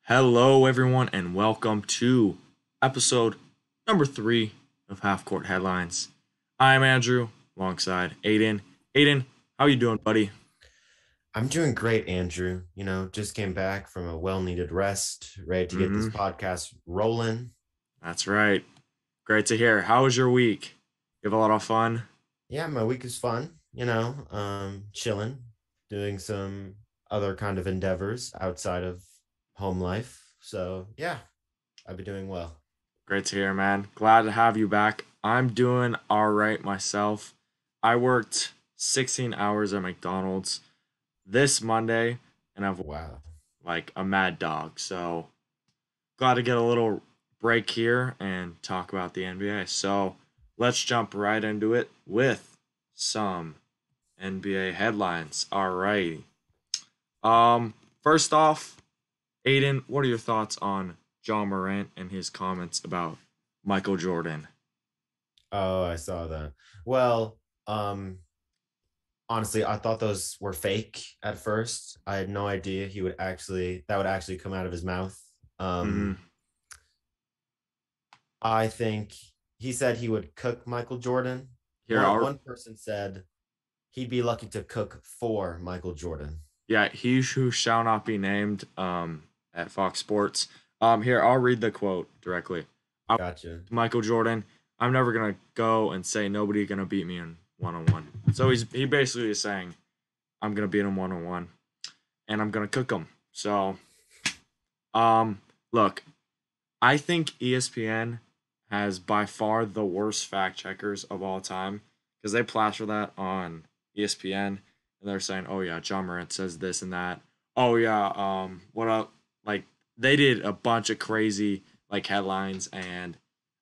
Hello, everyone, and welcome to episode number 3 of Halfcourt Headlines. I'm Andrew, alongside Aidan. Aidan, how you doing, buddy? I'm doing great, Andrew. Just came back from a well-needed rest, ready to get this podcast rolling. That's right. Great to hear. How was your week? You have a lot of fun? Yeah, my week is fun, chilling, doing some other kind of endeavors outside of home life. So, yeah, I've been doing well. Great to hear, man. Glad to have you back. I'm doing all right myself. I worked 16 hours at McDonald's this Monday, and I've worked Wow. like a mad dog. So glad to get a little break here and talk about the NBA. So let's jump right into it with some NBA headlines. All right. First off, Aiden, what are your thoughts on John Morant and his comments about Michael Jordan? Oh, I saw that. Well, honestly, I thought those were fake at first. I had no idea that would actually come out of his mouth. Mm-hmm. Um, I think he said he would cook Michael Jordan. Here, One person said he'd be lucky to cook for Michael Jordan. yeah, he who shall not be named. At Fox Sports. Here, I'll read the quote directly. Gotcha. Michael Jordan, I'm never gonna go and say nobody gonna beat me in 1-on-1. So he basically is saying I'm gonna beat him 1-on-1 and I'm gonna cook him. So look, I think ESPN has by far the worst fact checkers of all time because they plaster that on ESPN and they're saying, oh yeah, John Morant says this and that. Oh yeah, what up? Like they did a bunch of crazy like headlines and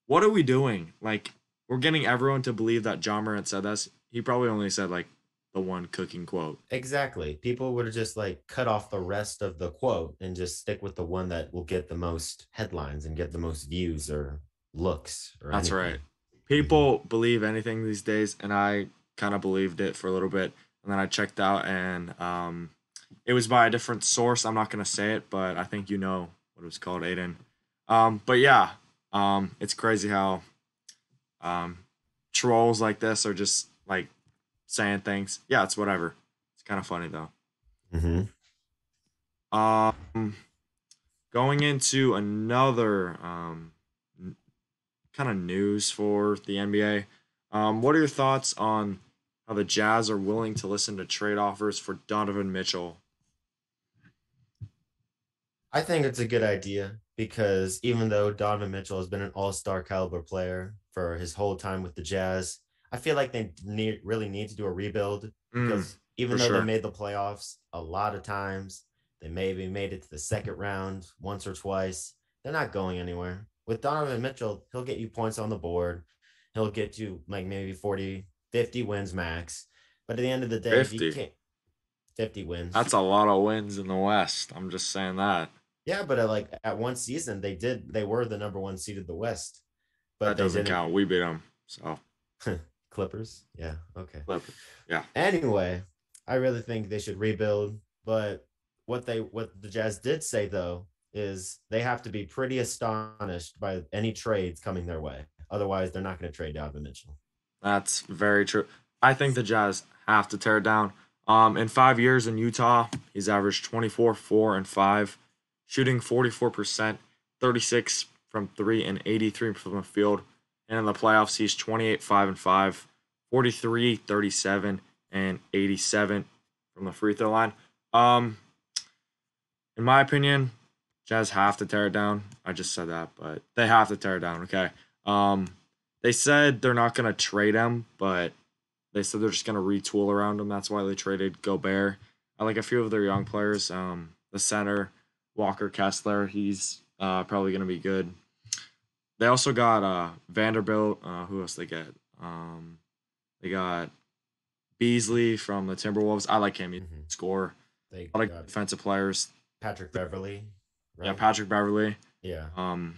what are we doing? Like we're getting everyone to believe that John Morant said this. He probably only said like the one cooking quote. Exactly. People would have just like cut off the rest of the quote and just stick with the one that will get the most headlines and get the most views or looks or That's anything. right. Mhm. People believe anything these days, and I kind of believed it for a little bit, and then I checked out, and it was by a different source. I'm not gonna say it, but I think you know what it was called, Aiden. But yeah, it's crazy how um, trolls like this are just like saying things. Yeah, it's whatever. It's kind of funny though. Mhm. Um, Going into another kind of news for the NBA. What are your thoughts on how the Jazz are willing to listen to trade offers for Donovan Mitchell? I think it's a good idea because even though Donovan Mitchell has been an all-star caliber player for his whole time with the Jazz, I feel like they really need to do a rebuild Mm, because even for though they sure. made the playoffs a lot of times, they maybe made it to the second round once or twice. They're not going anywhere. With Donovan Mitchell, he'll get you points on the board. He'll get you like maybe 40, 50 wins max. But at the end of the day, if you 50. can't 50 wins, That's a lot of wins in the West. I'm just saying that. yeah, but at one season they were the number one seed of the West, but That they doesn't didn't. count. We beat them. So, Clippers, yeah, okay. Clippers. Yeah. Anyway, I really think they should rebuild, but what the Jazz did say though is they have to be pretty astonished by any trades coming their way. Otherwise, they're not going to trade Donovan Mitchell. That's very true. I think the Jazz have to tear it down. In 5 years in Utah, he's averaged 24, 4, and 5, shooting 44%, 36 from three, and 83 from the field. And in the playoffs, he's 28, 5, and 5, 43, 37, and 87 from the free throw line. Um, in my opinion, Jazz have to tear it down. I just said that, but they have to tear it down. Okay. Um, they said they're not gonna trade him, but they said they're just gonna retool around him. That's why they traded Gobert. I like a few of their young players. The center Walker Kessler. He's probably gonna be good. They also got Vanderbilt. Who else they get? They got Beasley from the Timberwolves. I like him. He Mm-hmm. score. They A lot of got defensive players. Patrick Beverly, Yeah, right? Patrick Beverly. Yeah. Um,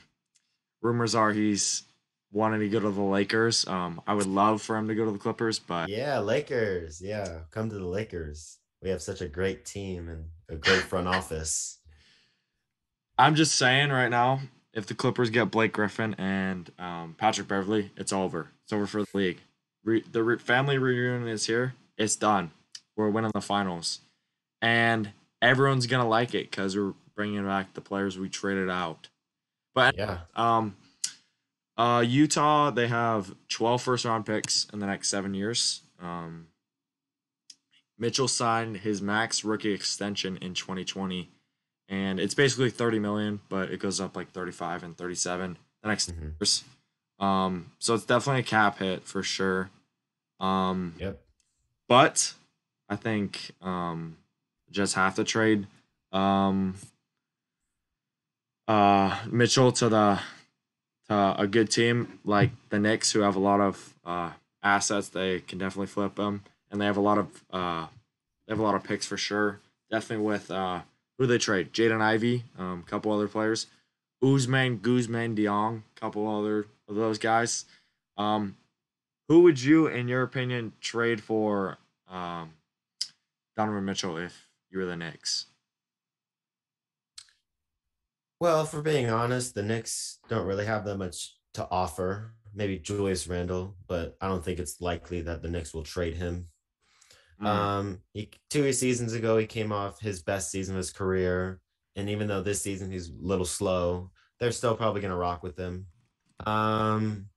Rumors are he's wanting to go to the Lakers. I would love for him to go to the Clippers, but Yeah, Lakers. Yeah, come to the Lakers. We have such a great team and a great front office. I'm just saying right now, if the Clippers get Blake Griffin and Patrick Beverly, it's over. It's over for the league. Family reunion is here. It's done. We're winning the finals, and everyone's gonna like it because we're bringing back the players we traded out. But Yeah. Utah, they have 12 first round picks in the next 7 years. Mitchell signed his max rookie extension in 2020, and it's basically 30 million, but it goes up like 35 and 37 the next Mm-hmm. years. So it's definitely a cap hit for sure. Yep. But I think just have to trade um, Mitchell to a good team like the Knicks, who have a lot of assets. They can definitely flip them, and they have a lot of picks for sure. Definitely with who they trade, Jaden Ivey, a couple other players, Usman, Guzman, Diong, couple other of those guys. Um, who would you, in your opinion, trade for Donovan Mitchell if you were the Knicks? Well, for being honest, the Knicks don't really have that much to offer. Maybe Julius Randle, but I don't think it's likely that the Knicks will trade him. Mm, 2 seasons ago, he came off his best season of his career, and even though this season he's a little slow, they're still probably going to rock with him. Um,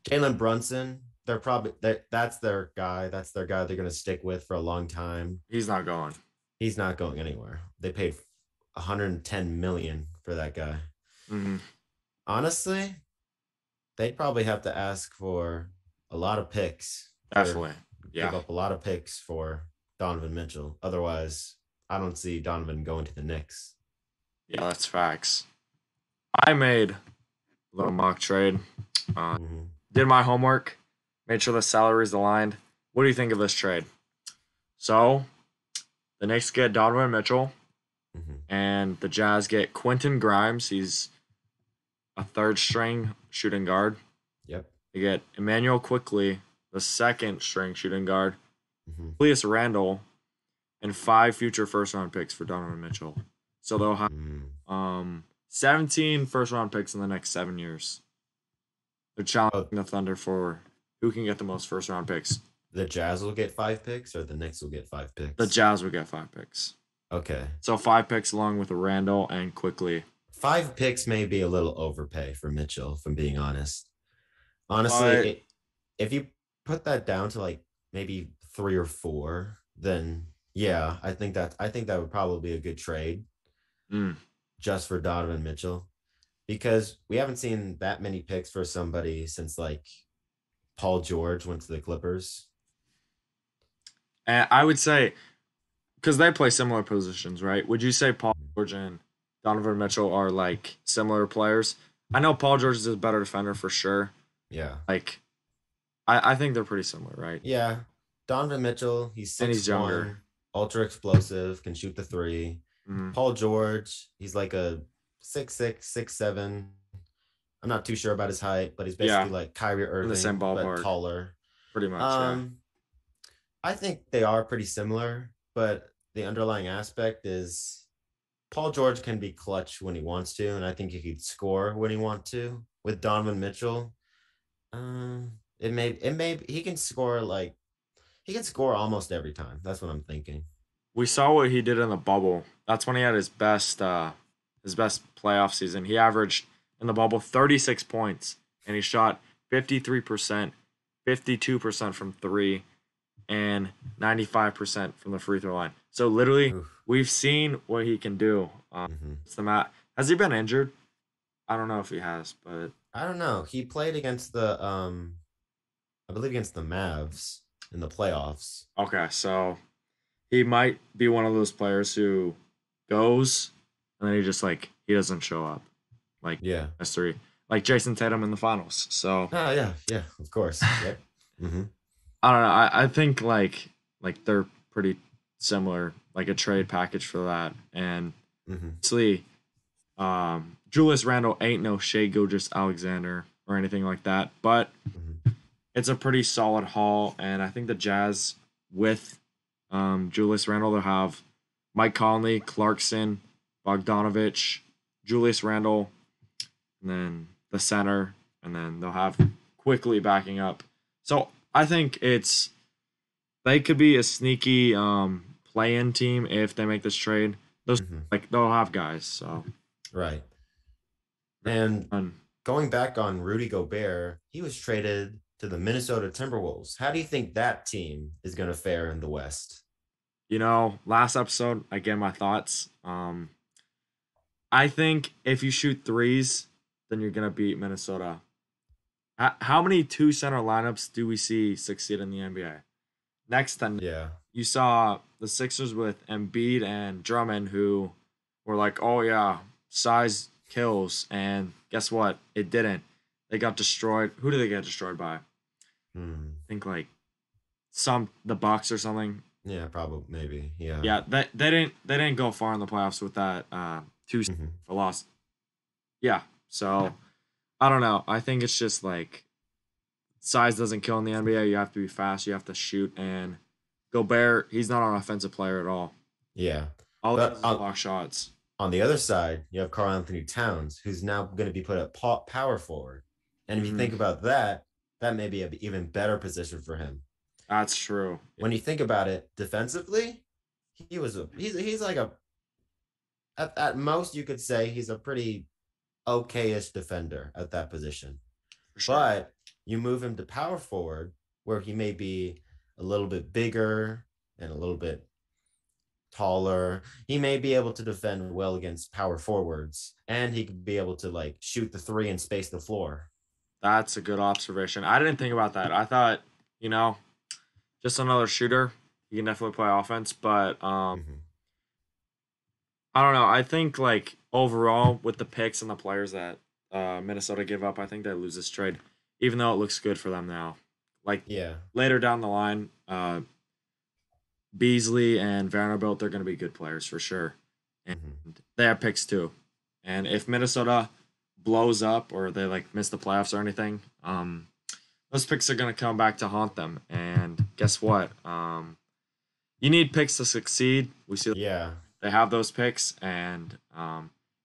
Jalen Brunson, that's their guy. That's their guy they're going to stick with for a long time. he's not going. He's not going anywhere. They paid 110 million for that guy. Hmm. Honestly, they probably have to ask for a lot of picks for Definitely. give Yeah. up a lot of picks for Donovan Mitchell. Otherwise, I don't see Donovan going to the Knicks. Yeah, that's facts. I made a little mock trade. Uh, Mm-hmm. did my homework, made sure the salaries aligned. What do you think of this trade? So the Knicks get Donovan Mitchell, Mm-hmm. and the Jazz get Quentin Grimes. He's a third string shooting guard. Yep. They get Emmanuel Quickly, the second string shooting guard. Mm-hmm. Julius Randle, and 5 future first round picks for Donovan Mitchell. So they'll have Mm-hmm. 17 first round picks in the next 7 years. They're challenging Oh, the Thunder for who can get the most first round picks. the Jazz will get 5 picks, or the Knicks will get five The picks. Jazz would get 5 picks. Okay, So 5 picks along with Randall and Quickly. 5 picks may be a little overpay for Mitchell. If I'm being honest, honestly, But if you put that down to like maybe 3 or 4, then yeah, I think that would probably be a good trade mm, just for Donovan Mitchell, because we haven't seen that many picks for somebody since like Paul George went to the Clippers. and I would say because they play similar positions, right? Would you say Paul Mm-hmm. George and Donovan Mitchell are like similar players? I know Paul George is a better defender for sure. Yeah. Like I think they're pretty similar, right? Yeah. Donovan Mitchell, he's And six he's younger. one, ultra explosive, can shoot the three. Mm, Paul George, he's like a 6'6", 6'7". I'm not too sure about his height, but he's yeah, basically like Kyrie in the same Irving, but ballpark, taller. pretty much. Yeah. Um, I think they are pretty similar, but the underlying aspect is Paul George can be clutch when he wants to, and I think he could score when he wants to. With Donovan Mitchell, it may he can score like he can score almost every time. That's what I'm thinking. We saw what he did in the bubble. That's when he had his best playoff season. He averaged in the bubble 36 points and he shot 53%, 52% from 3 and 95% from the free throw line. So literally Oof. we've seen what he can do. Mm-hmm. It's the mat. Has he been injured? I don't know if he has, but I don't know. He played against I believe against the Mavs in the playoffs. okay, so he might be one of those players who goes and then he doesn't show up. Like Yeah. history. Like Jason Tatum in the finals. So Oh yeah, yeah, of course. Yep. Mm-hmm. I don't know. I think they're pretty similar, like a trade package for that. And Mm-hmm. obviously, Julius Randle ain't no Shea Gilgeous Alexander or anything like that, but Mm-hmm. it's a pretty solid haul. And I think the Jazz with Julius Randle, they'll have Mike Conley, Clarkson, Bogdanovich, Julius Randle, and then the center, and then they'll have quickly backing up. So I think they could be a sneaky play-in team if they make this trade. Those Mm-hmm. they'll have guys. So Right. And and, going back on Rudy Gobert, he was traded to the Minnesota Timberwolves. How do you think that team is going to fare in the West? last episode I gave my thoughts. I think if you shoot threes, then you're gonna beat Minnesota. How many two center lineups do we see succeed in the NBA? Next to none. Yeah. You saw the Sixers with Embiid and Drummond, who were like, "Oh yeah, size kills," and guess what? It didn't. They got destroyed. Who did they get destroyed by? I think like the Bucks or something. Yeah, probably, maybe. Yeah. Yeah, they didn't go far in the playoffs with that two for loss. Yeah, so I don't know. I think it's just like size doesn't kill in the NBA. You have to be fast. You have to shoot. And Gobert, he's not an offensive player at all. Yeah. All he But does is block shots. on the other side, you have Karl Anthony Towns, who's now going to be put at power forward. And if you think about that, that may be an even better position for him. That's true. When you think about it defensively, he's like at most you could say he's a pretty okay-ish defender at that position. Sure. But you move him to power forward where he may be a little bit bigger and a little bit taller. He may be able to defend well against power forwards, and he could be able to like shoot the three and space the floor. That's a good observation. I didn't think about that. I thought, just another shooter. He can definitely play offense, but I don't know. I think like overall with the picks and the players that Minnesota give up, I think they lose this trade, even though it looks good for them now. Like later down the line, Beasley and Vanderbilt, they're going to be good players for sure, and they have picks too. And if Minnesota blows up or they like miss the playoffs or anything, those picks are going to come back to haunt them. And guess what? You need picks to succeed. We see they have those picks, and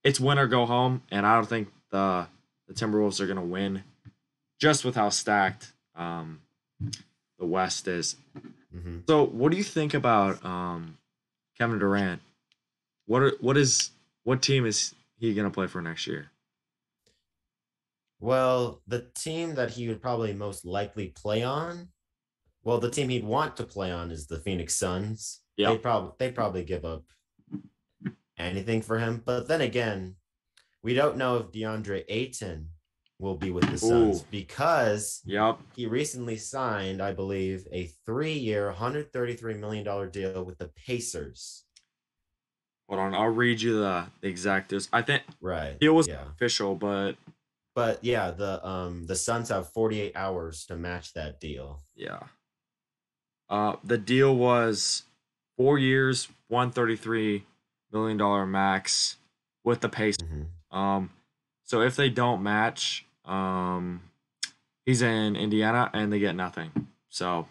it's win or go home. And I don't think the Timberwolves are going to win just with how stacked the West is. So what do you think about Kevin Durant? What team is he going to play for next year? Well, the team that he would probably most likely play on, well, the team he'd want to play on is the Phoenix Suns. Yeah. They'd probably give up anything for him. But then again, we don't know if DeAndre Ayton will be with the Suns because he recently signed, I believe, a 3-year, $133 million deal with the Pacers. Hold on, I'll read you the exact. I think it was official, but yeah, the Suns have 48 hours to match that deal. Yeah. The deal was 4 years, $133 million max with the Pacers. So if they don't match, he's in Indiana and they get nothing. So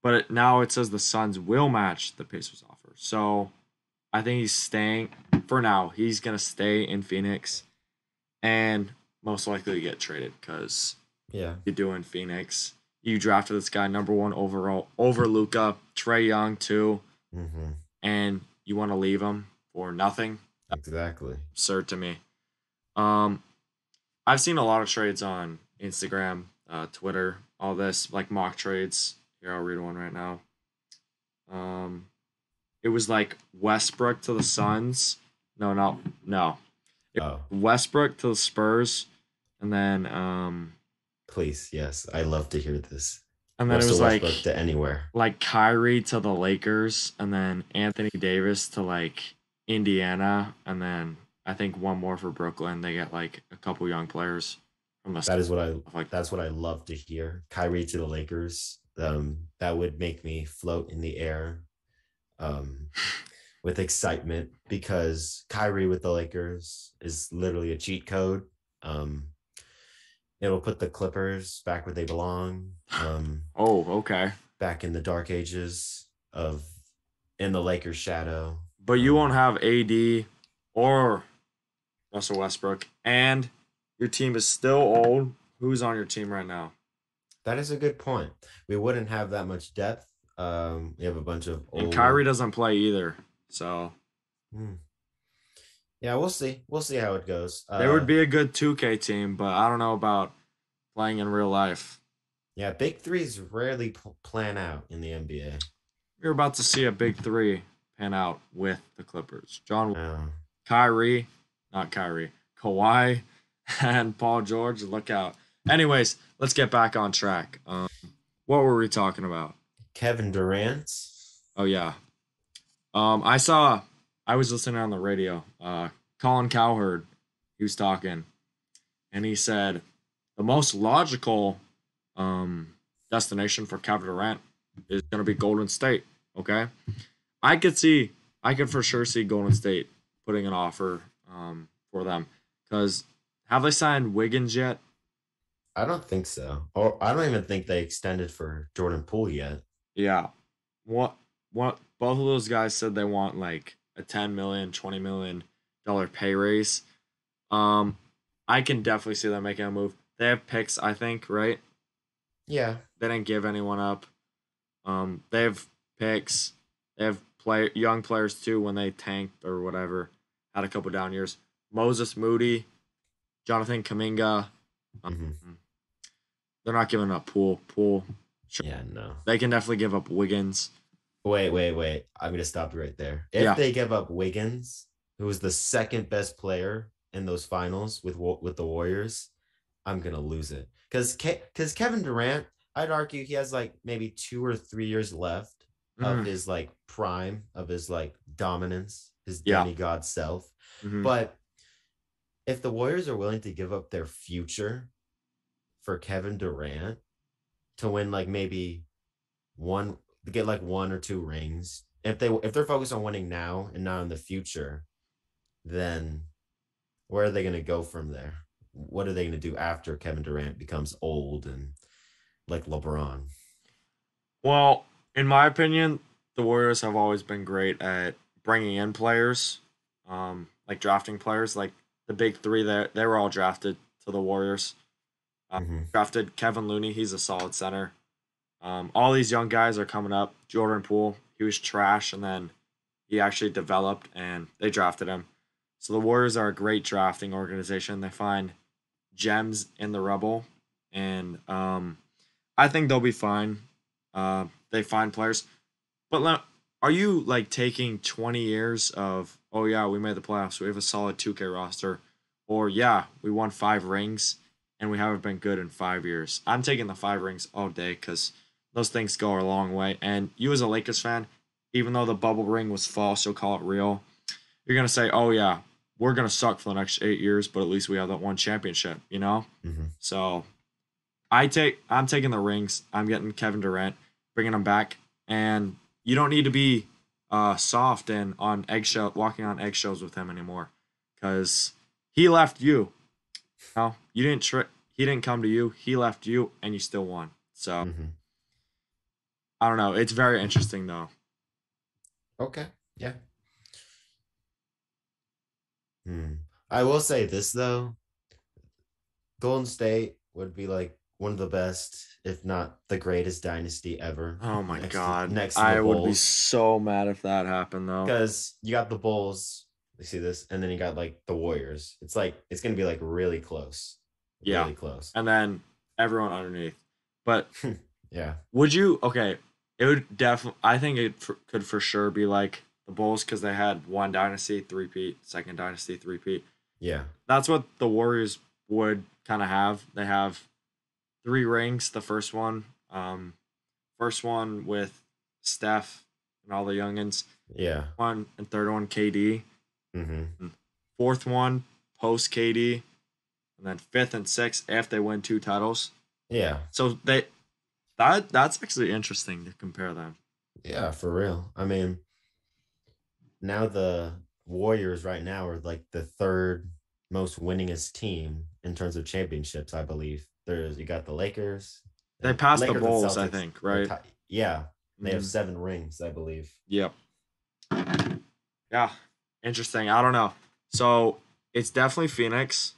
but now it says the Suns will match the Pacers offer. So I think he's staying for now. He's gonna stay in Phoenix and most likely get traded because you do in Phoenix. You drafted this guy number 1 overall over Luka, Trae Young too, and you want to leave him for nothing. Exactly. Absurd to me. I've seen a lot of trades on Instagram, Twitter, all this, like mock trades. Here, I'll read one right now. It was like Westbrook to the Suns. No. Westbrook to the Spurs, and then please, yes, I love to hear this. And then it was Westbrook to anywhere, like Kyrie to the Lakers, and then Anthony Davis to like Indiana, and then I think one more for Brooklyn. They get like a couple young players from the. That's what I love to hear. Kyrie to the Lakers. That would make me float in the air, with excitement because Kyrie with the Lakers is literally a cheat code. It'll put the Clippers back where they belong. Okay. Back in the dark ages in the Lakers' shadow. But you won't have AD or Russell Westbrook, and your team is still old, who's on your team right now? That is a good point. We wouldn't have that much depth. We have a bunch of And Kyrie old. doesn't play either. So Hmm. Yeah, we'll see. We'll see how it goes. they would be a good 2K team, but I don't know about playing in real life. Yeah, big threes rarely plan out in the NBA. You're about to see a big three pan out with the Clippers. Uh, Kyrie, not Kyrie, Kawhi, and Paul George. Look out. Anyways, let's get back on track. What were we talking about? Kevin Durant. Oh yeah. I was listening on the radio. Colin Cowherd, he was talking, and he said the most logical destination for Kevin Durant is going to be Golden State. Okay, I could for sure see Golden State putting an offer for them because have they signed Wiggins yet? I don't think so. Or I don't even think they extended for Jordan Poole yet. Yeah. What both of those guys said they want like a 10 million, 20 million dollar pay raise. Um I can definitely see them making a move. They have picks, I think, right? Yeah. They didn't give anyone up. They have picks. They have young players too when they tanked or whatever. Had a couple down years. Moses Moody, Jonathan Kaminga. Um, Hmm. they're not giving up Poole. Sure. Yeah, no. They can definitely give up Wiggins. Wait. I'm going to stop you right there. If Yeah. they give up Wiggins, who was the second best player in those finals with the Warriors, I'm going to lose it. Cuz Kevin Durant, I'd argue he has like maybe 2 or 3 years left of Mm, his like prime, of his like dominance, his yeah. demigod self. Hmm. But if the Warriors are willing to give up their future for Kevin Durant to win like maybe one to get like 1 or 2 rings. If they're focused on winning now and not in the future, then where are they going to go from there? What are they going to do after Kevin Durant becomes old and like LeBron? Well, in my opinion, the Warriors have always been great at bringing in players, like drafting players. Like the big three, they were all drafted to the Warriors. Mm-hmm. Drafted Kevin Looney, he's a solid center. All these young guys are coming up. Jordan Poole, he was trash, and then he actually developed, and they drafted him. So the Warriors are a great drafting organization. They find gems in the rubble, and I think they'll be fine. They find players, but are you like taking 20 years of oh yeah we made the playoffs, we have a solid 2K roster, or yeah we won 5 rings and we haven't been good in 5 years? I'm taking the 5 rings all day because those things go a long way. And you as a Lakers fan, even though the bubble ring was false, you'll call it real. You're gonna say oh yeah we're gonna suck for the next 8 years, but at least we have that one championship, you know. Mm-hmm. So I'm taking the rings. I'm getting Kevin Durant, bringing him back, and you don't need to be soft and walking on eggshells with him anymore, because he left you. No, you didn't. He didn't come to you. He left you, and you still won. So Mm-hmm. I don't know. It's very interesting though. Okay. Yeah. Hmm. I will say this though, Golden State would be like one of the best, if not the greatest dynasty ever. Oh my god, Next to the I would be Bulls. so mad if that happened though. Because you got the Bulls, you see this, and then you got like the Warriors. It's like it's gonna be like Yeah, really close. and then everyone underneath. But Yeah, would you? Okay, it would definitely. I think could for sure be like the Bulls because they had one dynasty three-peat, second dynasty three-peat. yeah, That's what the Warriors would kind of have. They have 3 rings. First one with Steph and all the youngins. yeah. One and third one KD. Mm-hmm. Fourth one post KD, and then fifth and sixth if they win 2 titles. Yeah, So that's actually interesting to compare them. yeah, for real. I mean, now the Warriors right now are like the third most winningest team in terms of championships, I believe. You got the Lakers, They and passed the Lakers and Bulls, I Celtics. think, right? Yeah, they have Mhm. 7 rings, I believe. Yep. Yeah. Interesting. I don't know. So it's definitely Phoenix.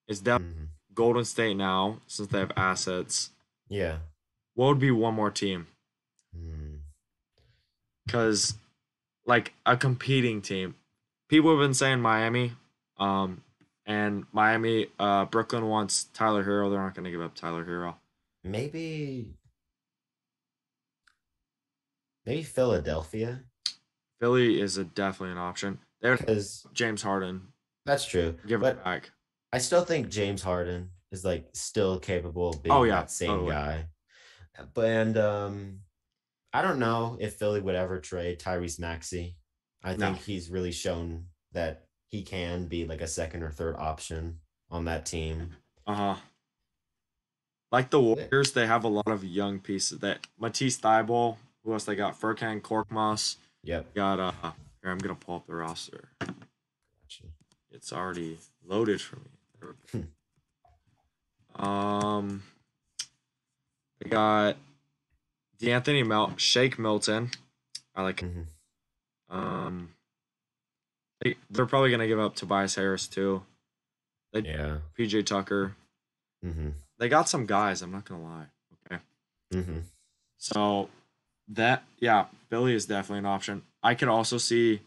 It's definitely Hmm. Golden State now since they have assets. Yeah. What would be one more team? Hmm. Because like a competing team. People have been saying Miami, um, and Miami, Brooklyn wants Tyler Hero. They're not going to give up Tyler Hero. Maybe maybe Philadelphia, Philly is definitely an option. They would because James Harden that's true. give it But back. I still think James Harden is like still capable of Oh being yeah, that same totally. guy. But I don't know if Philly would ever trade Tyrese Maxey. I No. think he's really shown that he can be like a second or third option on that team. Uh huh. Like the Yeah. Warriors, they have a lot of young pieces. That Matisse Thybulle. Who else they got? Furkan Korkmaz. Yep. Got here I'm gonna pull up the roster. Gotcha. It's already loaded for me. There we go. They got Shake Milton. I like. Mhm. Um, they're probably gonna give up Tobias Harris too. They Yeah. PJ Tucker. Hmm. They got some guys. I'm not gonna lie. Okay, Hmm. so Billy is definitely an option. I could also see.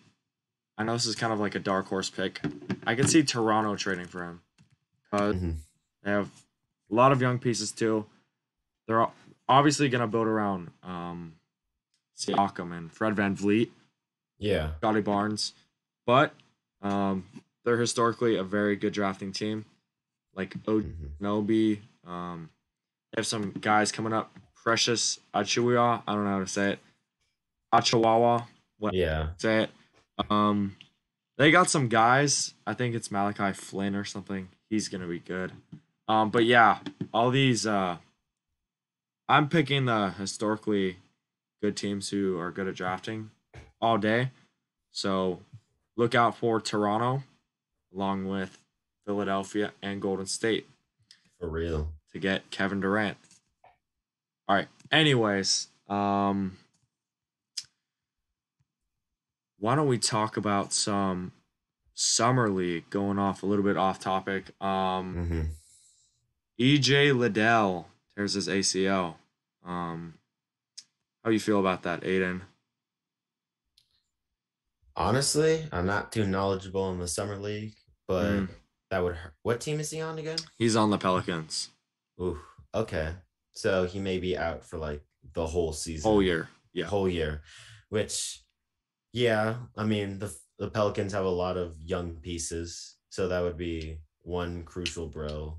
I know this is kind of like a dark horse pick. I could see Toronto trading for him because Hmm. they have a lot of young pieces too. They're obviously gonna build around Siakam and Fred Van Vliet, Yeah. Scotty Barnes, but they're historically a very good drafting team. Like Hmm. Onobi, they have some guys coming up. Precious Achiuwa, I don't know how to say it. Achiwawa, what Yeah. say it? Um, they got some guys. I think it's Malachi Flynn or something. He's gonna be good. But yeah, all these. I'm picking the historically good teams who are good at drafting all day. So look out for Toronto along with Philadelphia and Golden State For real. to get Kevin Durant. All right. Anyways, why don't we talk about some summer league going off a little bit off topic. Hmm. EJ Liddell tears his ACL. Um, how you feel about that, Aidan? Honestly, I'm not too knowledgeable in the summer league, Mm, but that would hurt. What team is he on again? he's on the Pelicans Ooh, okay. So he may be out for like the whole whole season, year. Yeah. whole year, which, yeah, I mean, the Pelicans have a lot of young pieces, so that would be one crucial bro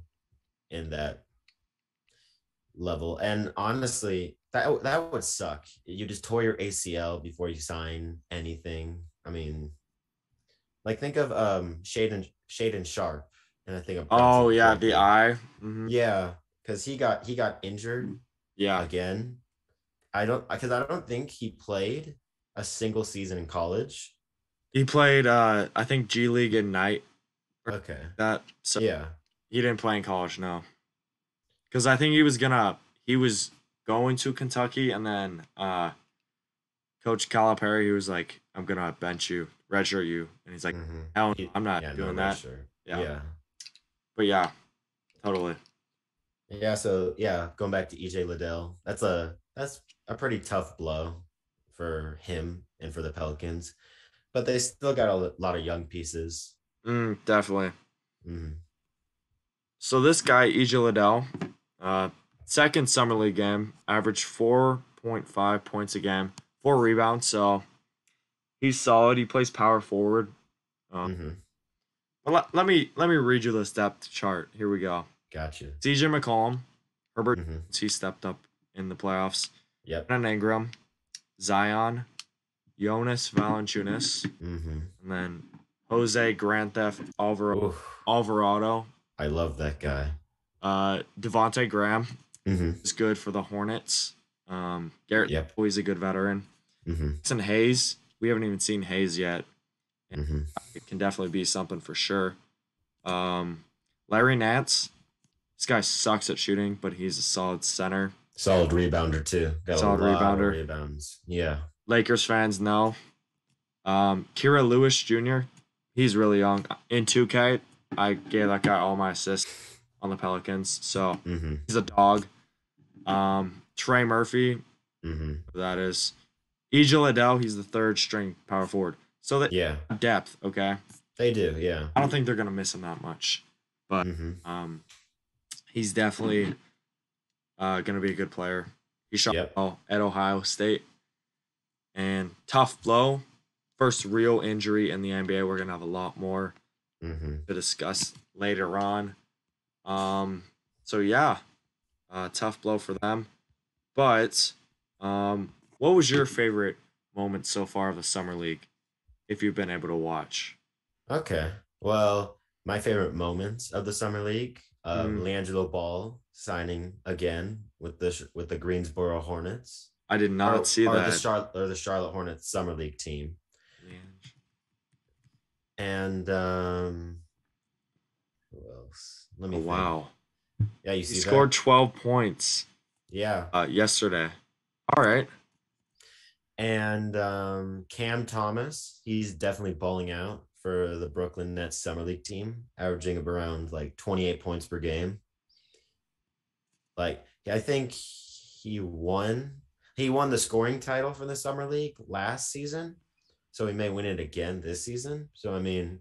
in that level. And honestly, that would suck. You just tore your ACL before you sign anything. I mean, like think of Shaden Sharp, and I think of Oh Brunson yeah, the quickly. eye. Yeah, because he got injured Yeah, again. I don't think he played a single season in college. he played. I think G League Ignite or Okay. that. So Yeah. he didn't play in college, no. Because I think he was going to Kentucky, and then Coach Calipari, he was like, "I'm gonna bench you, redshirt you," and he's like, Mm-hmm. "Hell, no, I'm not Yeah, no doing red that." shirt. Yeah, Yeah. but yeah, totally. Yeah. So yeah, going back to EJ Liddell, that's a pretty tough blow for him and for the Pelicans, but they still got a lot of young pieces. Definitely. Mm-hmm. So this guy, EJ Liddell, uh, second summer league game, averaged 4.5 points a game, 4 rebounds. So he's solid. He plays power forward. Uh, Mm-hmm. but let me read you this depth chart. Here we go. Gotcha. CJ McCollum, Herbert, Mm-hmm. he stepped up in the playoffs. Yep. Brandon Ingram, Zion, Jonas Valanciunas, Mm-hmm. and then Jose Grand Theft Oof. Alvarado. I love that guy. Devontae Graham Mm-hmm. is good for the Hornets. Garrett, Yep. always a good veteran. Mm-hmm. Jackson Hayes, we haven't even seen Hayes yet. Mm-hmm. It can definitely be something for sure. Um, Larry Nance, this guy sucks at shooting, but he's a solid center, Solid rebounder too. Got a solid lot of rebounder. rebounds. Yeah. Lakers fans know. Kira Lewis Jr., He's really young. In 2K, I gave that guy all my assists on the Pelicans, so Mm-hmm. he's a dog. Trey Murphy, Mm-hmm. that is. Ejil Liddell, he's the third string power forward. So that Yeah, depth, okay. they do. Yeah. I don't think they're gonna miss him that much, but Mm-hmm. he's definitely gonna be a good player. He shot Yep. well at Ohio State, and tough blow. First real injury in the NBA. We're gonna have a lot more Mm-hmm. to discuss later on. So yeah, tough blow for them. But what was your favorite moment so far of the summer league, if you've been able to watch? Okay. Well, my favorite moments of the summer league, Mm, Leangelo Ball signing again with the Greensboro Hornets, I did not see that. The Charlotte Hornets summer league team, and who else? Let Oh me think. wow, Yeah, you he see scored that? 12 points Yeah, yesterday. All right. and Cam Thomas, he's definitely balling out for the Brooklyn Nets summer league team, averaging around like 28 points per game. Like I think he won the scoring title for the summer league last season, so he may win it again this season. So I mean,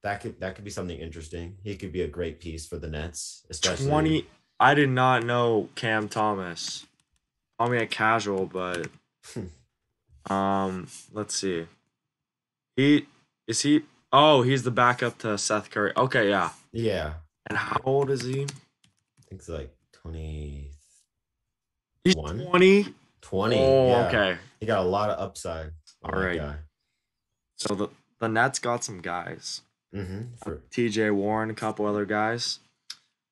that could be something interesting. He could be a great piece for the Nets, especially. 20. I did not know Cam Thomas. Call me a casual, but let's see. He is he. Oh, he's the backup to Seth Curry. Okay, yeah. Yeah, And how old is he? I think it's like 21. He's 20. 20. Oh, Yeah, okay. he got a lot of upside on All that right. guy. So the Nets got some guys. For T.J. Warren, a couple other guys.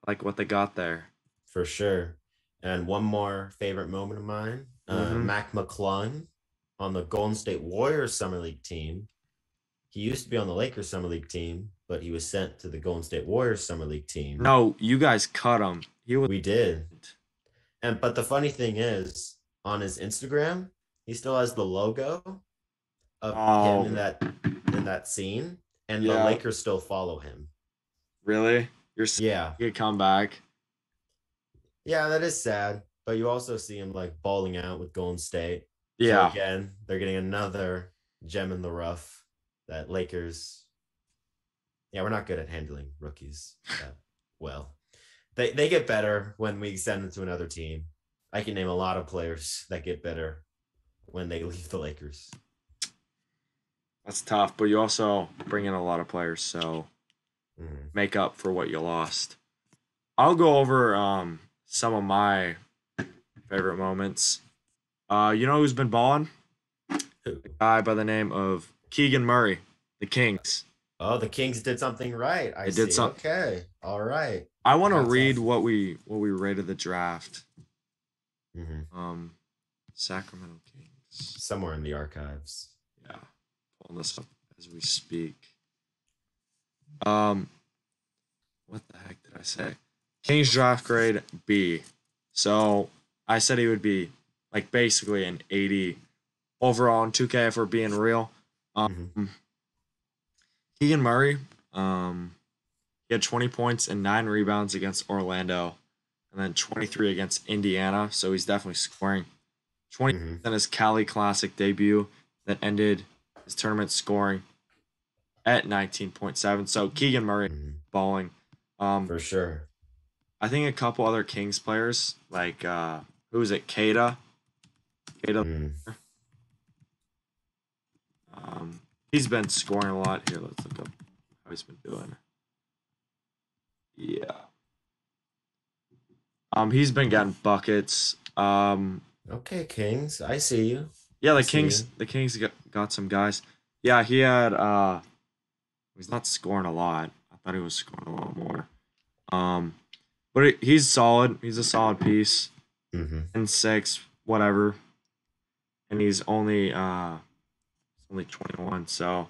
Like what they got there. for sure. And one more favorite moment of mine, Mm-hmm. Mac McClung on the Golden State Warriors summer league team. He used to be on the Lakers summer league team, but he was sent to the Golden State Warriors summer league team. No, you guys cut him. He was. We did. But the funny thing is, on his Instagram, he still has the logo of him in Oh, that scene, and the yeah. Lakers still follow him. Really? You're saying Yeah. he could come back? Yeah, that is sad. But you also see him like balling out with Golden State. So Yeah. again, they're getting another gem in the rough that Lakers. Yeah, we're not good at handling rookies that well. They get better when we send them to another team. I can name a lot of players that get better when they leave the Lakers. That's tough, but you also bring in a lot of players, so make up for what you lost. I'll go over some of my favorite moments. You know who's been balling? A guy by the name of Keegan Murray, the Kings. Oh, the Kings did something right. I They see. did some. Okay. All right. I want to Hats read off. what we rated the draft. Mm-hmm. Sacramento Kings. Somewhere in the archives. Yeah, pulling this up as we speak. What the heck did I say? Kings draft grade B. So I said he would be like basically an 80 overall in 2K if we're being real. Keegan Murray, he had 20 points and 9 rebounds against Orlando, and then 23 against Indiana. So he's definitely scoring. 20 in his Cali Classic debut that ended his tournament scoring at 19.7. So Keegan Murray balling. For sure. I think a couple other Kings players like who is it? Kada. He's been scoring a lot. Here, let's look up how he's been doing. Yeah. He's been getting buckets. Okay, Kings. I see you. Yeah, I the see Kings. you. The Kings got some guys. Yeah, he had. He's not scoring a lot. I thought he was scoring a lot more. But he's solid. He's a solid piece. And 6, whatever. And he's only 21, so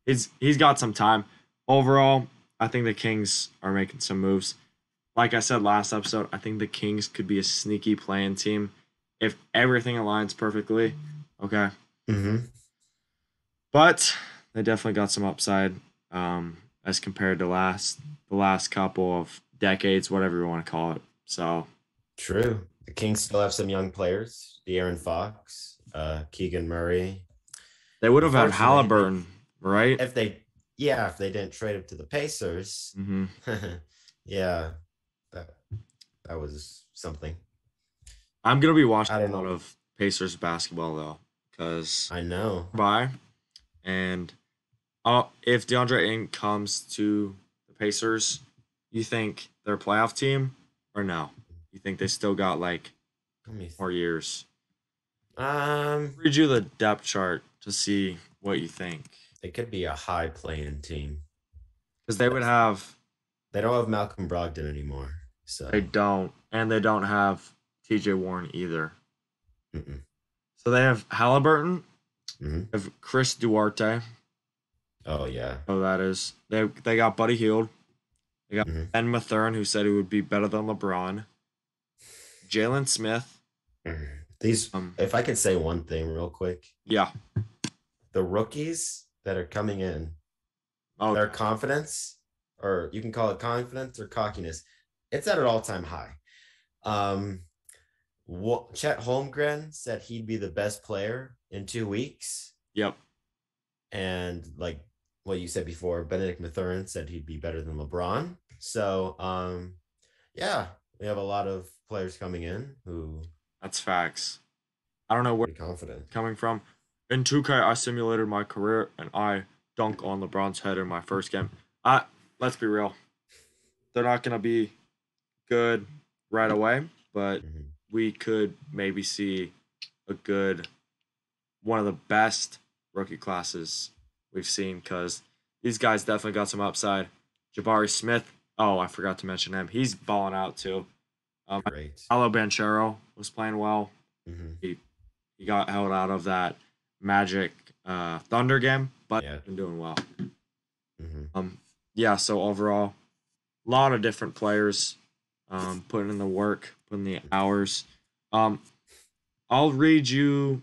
he's got some time. Overall, I think the Kings are making some moves. Like I said last episode, I think the Kings could be a sneaky playing team if everything aligns perfectly. Okay. But they definitely got some upside. as compared to the last couple of decades, whatever you want to call it. So True. The Kings still have some young players. De'Aaron Fox, Keegan Murray. they would have had Unfortunately, Halliburton, right? if they yeah, if they didn't trade him to the Pacers, Hmm. yeah, that that was something. I'm gonna be watching I don't a lot know. of Pacers basketball though, because I know. by and if DeAndre Ayton comes to the Pacers, you think they're a playoff team or no? You think they still got like Let me more years? um Read you the depth chart to see what you think, it could be a high playing team. because they would That's have they don't have Malcolm Brogdon anymore. they So don't, and they don't have T.J. Warren either. mm-mm. So they have Halliburton, Hmm. they have Chris Duarte. Oh yeah. Oh, that is they got Buddy Hield. They got Hmm. Ben Mathern, who said he would be better than LeBron. Jalen Smith. These Um, if I could say one thing real quick, yeah. the rookies that are coming in, Okay. their confidence, or you can call it confidence or cockiness, it's at an all-time high. Um, Chet Holmgren said he'd be the best player in 2 weeks, Yep. and like what you said before, Benedict Mathurin said he'd be better than LeBron. So, yeah, we have a lot of players coming in who That's facts. I don't know where pretty confident. it's coming from. In 2K, I simulated my career and I dunk on LeBron's head in my first game. Let's be real. They're not gonna be good right away, but Mhm. we could maybe see a good one of the best rookie classes we've seen, because these guys definitely got some upside. Jabari Smith. Oh, I forgot to mention him. He's balling out too. Great. Paolo Banchero was playing well. Hmm. He he got held out of that Magic Thunder game, but Yeah. been doing well. Hmm. Um, yeah. So overall, a lot of different players putting in the work, putting the hours. Um, I'll read you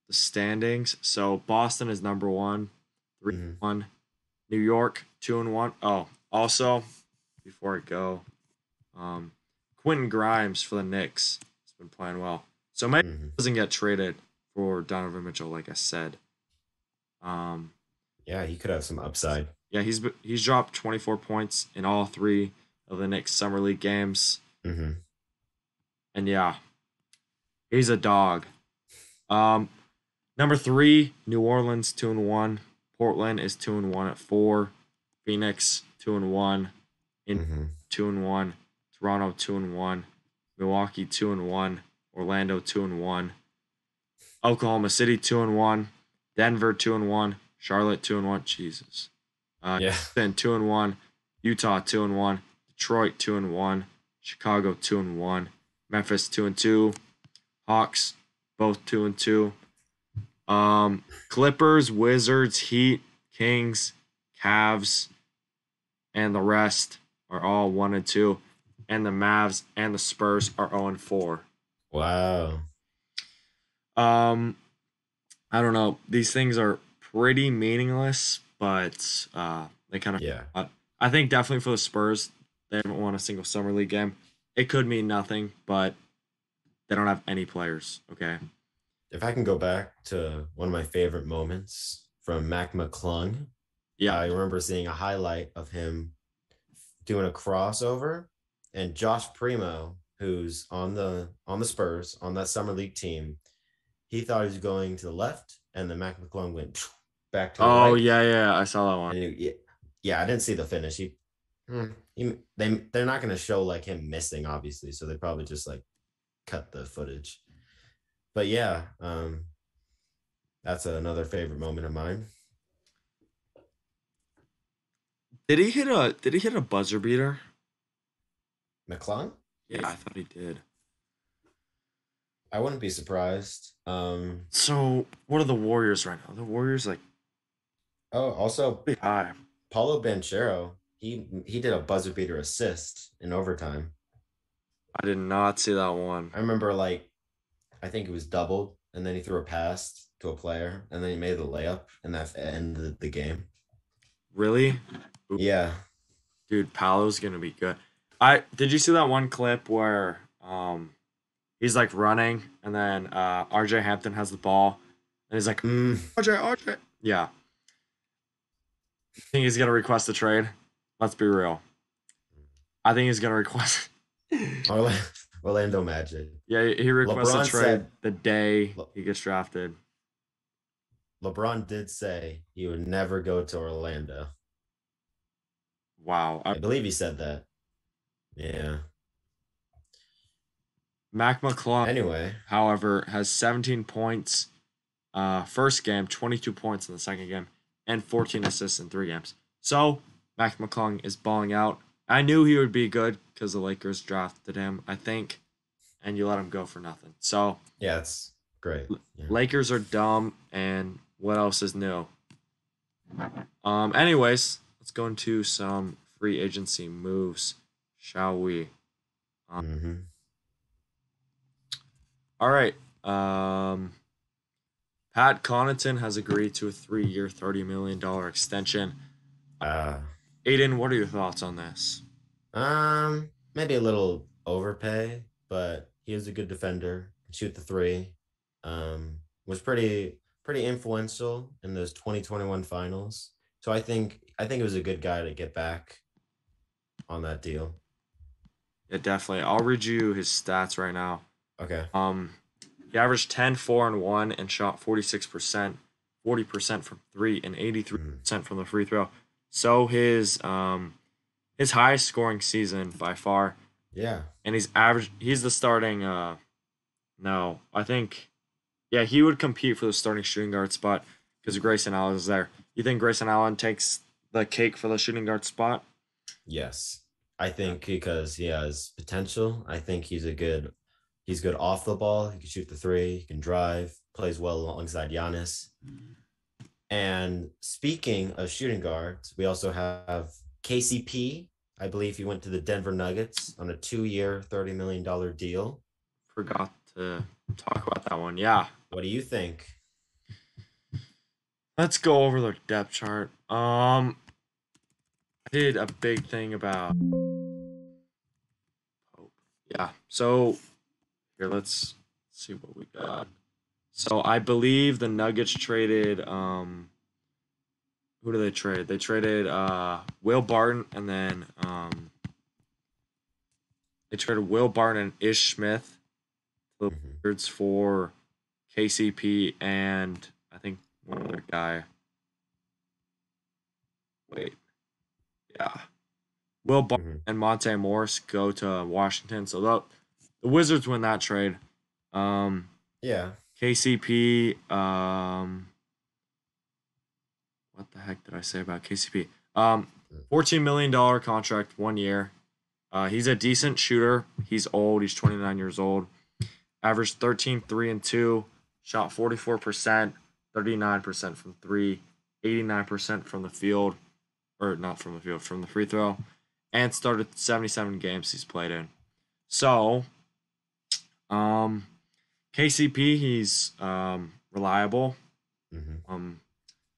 the standings. So Boston is number one, three Hmm. 1. New York 2-1. Oh, also before I go, um, Quentin Grimes for the Knicks has been playing well. So maybe Hmm. he doesn't get traded for Donovan Mitchell, like I said. Um, Yeah, he could have some upside. yeah, he's dropped 24 points in all three of the Knicks summer league games, Hmm. and yeah, he's a dog. Um, Number three, New Orleans 2-1. Portland is 2-1 at 4. Phoenix 2-1. Indy Hmm. 2-1. Toronto 2-1. Milwaukee 2-1. Orlando 2-1. Oklahoma City 2-1. Denver 2-1. Charlotte 2-1. Jesus. Yeah. Then 2-1. Utah 2-1. Detroit 2-1. Chicago 2-1. Memphis 2-2. Hawks both 2-2. Clippers, Wizards, Heat, Kings, Cavs, and the rest are all 1-2, and the Mavs and the Spurs are 0-4. Wow. Um, I don't know. These things are pretty meaningless, but they kind of. Yeah. I think definitely for the Spurs, they haven't won a single summer league game. It could mean nothing, but they don't have any players. Okay. If I can go back to one of my favorite moments from Mac McClung, Yeah. I remember seeing a highlight of him doing a crossover, and Josh Primo, who's on the Spurs on that summer league team, he thought he was going to the left, and the Mac McClung went back to the Oh right, yeah, yeah. I saw that one. and yeah, I didn't see the finish. They're not going to show like him missing, obviously, so they probably just like cut the footage. But yeah, that's another favorite moment of mine. Did he hit a buzzer beater? McClung? Yeah, I thought he did. I wouldn't be surprised. So what are the Warriors right now? The Warriors like Oh, also pretty high. Paulo Banchero, he did a buzzer beater assist in overtime. I did not see that one. I remember like I think it was doubled, and then he threw a pass to a player, and then he made the layup, and that ended the game. Really? Yeah. Dude, Paolo's gonna be good. I did you see that one clip where he's like running and then RJ Hampton has the ball and he's like Mm. RJ. Yeah. I think he's gonna request a trade. Let's be real. I think he's gonna request Orla- Orlando Magic. Yeah, he requests a LeBron trade said the day Le- he gets drafted. LeBron did say he would never go to Orlando. Wow. I believe he said that. Yeah. Mac McClung, Anyway, however, has 17 points first game, 22 points in the second game, and 14 assists in 3 games. So Mac McClung is balling out. I knew he would be good because the Lakers drafted him, I think, and you let him go for nothing. So yeah, it's great. Yeah. Lakers are dumb, and what else is new? Anyways, let's go into some free agency moves, shall we? Um, Mm-hmm. all right. Pat Connaughton has agreed to a 3-year, $30 million extension. Uh, Aidan, what are your thoughts on this? Maybe a little overpay, but he is a good defender. Can shoot the three. Was pretty influential in those 2021 finals. So I think it was a good guy to get back on that deal. Yeah, definitely. I'll read you his stats right now. Okay. He averaged 10, 4, and 1 and shot 46%, 40% from three, and 83% from the free throw. So his highest scoring season by far. Yeah. And he's the starting no, I think yeah, he would compete for the starting shooting guard spot because Grayson Allen is there. You think Grayson Allen takes the cake for the shooting guard spot? Yes. I think because he has potential. I think he's good off the ball. He can shoot the three, he can drive, plays well alongside Giannis. And speaking of shooting guards, we also have KCP. I believe he went to the Denver Nuggets on a 2-year, $30 million deal. Forgot to talk about that one. Yeah. What do you think? Let's go over the depth chart. I did a big thing about Pope. Yeah. So here let's see what we got. So I believe the Nuggets traded who do they trade? They traded Will Barton and then they traded Will Barton and Ish Smith to the Mm-hmm. Wizards for KCP and I think one other guy. Wait, yeah. Will Barton Mm-hmm. and Monte Morris go to Washington. So the Wizards win that trade. Yeah. KCP, what the heck did I say about KCP? $14 million contract, 1 year. He's a decent shooter. He's old. He's 29 years old. Averaged 13, 3, and 2. Shot 44%, 39% from three, 89% from the field. Or not from the field, from the free throw. And started 77 games he's played in. So, KCP, he's reliable. Mm-hmm.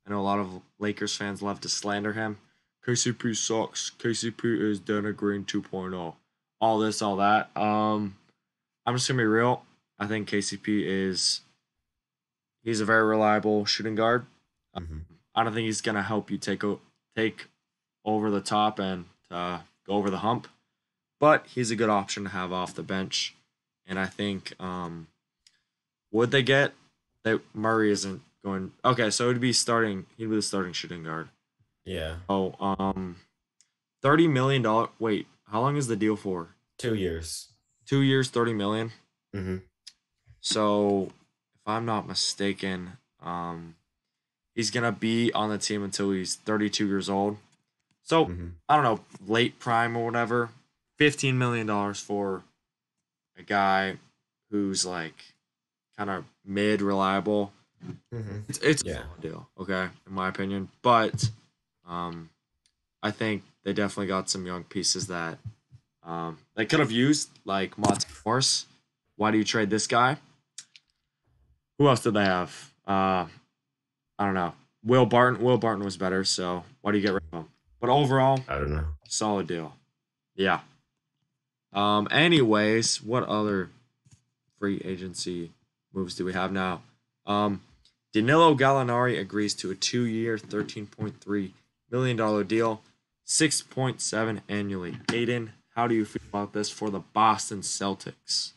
I know a lot of Lakers fans love to slander him. KCP sucks. KCP is Danny Green 2.0. All this, all that. I'm just gonna be real. I think KCP he's a very reliable shooting guard. Mm-hmm. I don't think he's gonna help you take over the top and go over the hump, but he's a good option to have off the bench. And I think would they get that Murray isn't going okay, so he'd be the starting shooting guard. Yeah. Oh, $30 million. Wait, how long is the deal for? 2 years. 2 years, 30 million. Mm-hmm. So if I'm not mistaken, he's gonna be on the team until he's 32 years old. So Mm-hmm. I don't know, late prime or whatever. $15 million for a guy who's like kind of mid reliable. Mm-hmm. It's a Yeah. solid deal, okay, in my opinion. But I think they definitely got some young pieces that they could have used, like Monte Morris. Why do you trade this guy? Who else did they have? I don't know. Will Barton. Will Barton was better. So why do you get rid But overall, I don't know. solid deal. Yeah. Anyways, what other free agency moves do we have now? Danilo Gallinari agrees to a 2-year, $13.3 million deal, 6.7 annually. Aidan, how do you feel about this for the Boston Celtics?